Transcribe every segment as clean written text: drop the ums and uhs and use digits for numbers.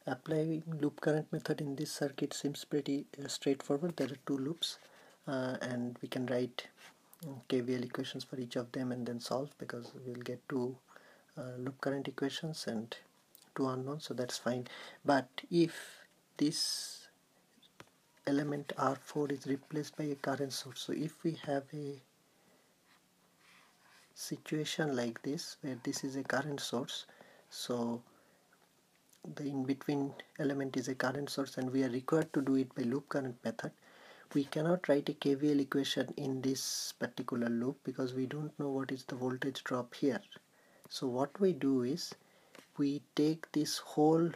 Applying loop current method in this circuit seems pretty straightforward. There are two loops and we can write KVL equations for each of them and then solve, because we'll get two loop current equations and two unknowns, so that's fine. But if this element R4 is replaced by a current source, so if we have a situation like this where this is a current source, so the in between element is a current source and we are required to do it by loop current method, we cannot write a KVL equation in this particular loop because we don't know what is the voltage drop here. So what we do is we take this whole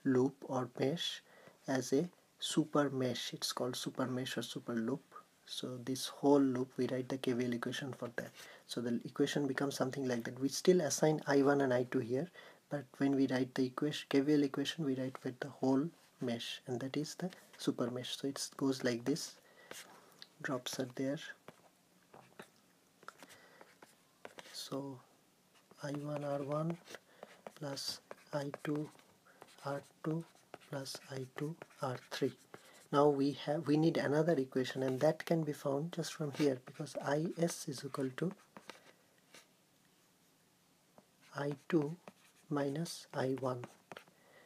loop or mesh as a super mesh. It's called super mesh or super loop. So this whole loop we write the KVL equation for that. So the equation becomes something like that. We still assign I1 and I2 here, but when we write the equation, KVL equation, we write with the whole mesh, and that is the super mesh. So it goes like this. Drops are there. So I1 R1 plus I2 R2 plus I2 R3. Now we need another equation, and that can be found just from here, because Is is equal to I2 minus I1.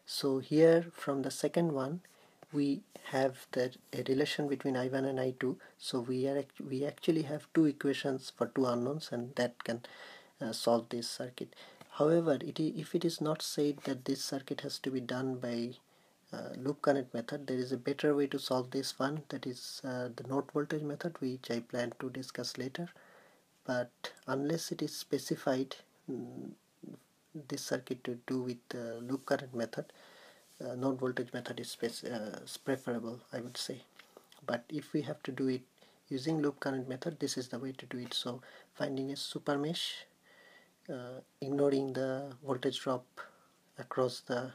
So here from the second one we have a relation between I1 and I2, so we actually have two equations for two unknowns, and that can solve this circuit. However, if it is not said that this circuit has to be done by loop current method, there is a better way to solve this one, that is the node voltage method, which I plan to discuss later. But unless it is specified this circuit to do with loop current method, node voltage method is preferable, I would say. But if we have to do it using loop current method, this is the way to do it. So finding a super mesh, ignoring the voltage drop across the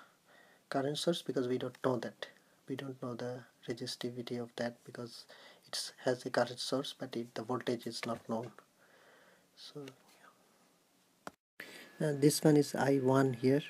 current source, because we don't know that. We don't know the resistivity of that because it has a current source, but the voltage is not known. So this one is I1 here,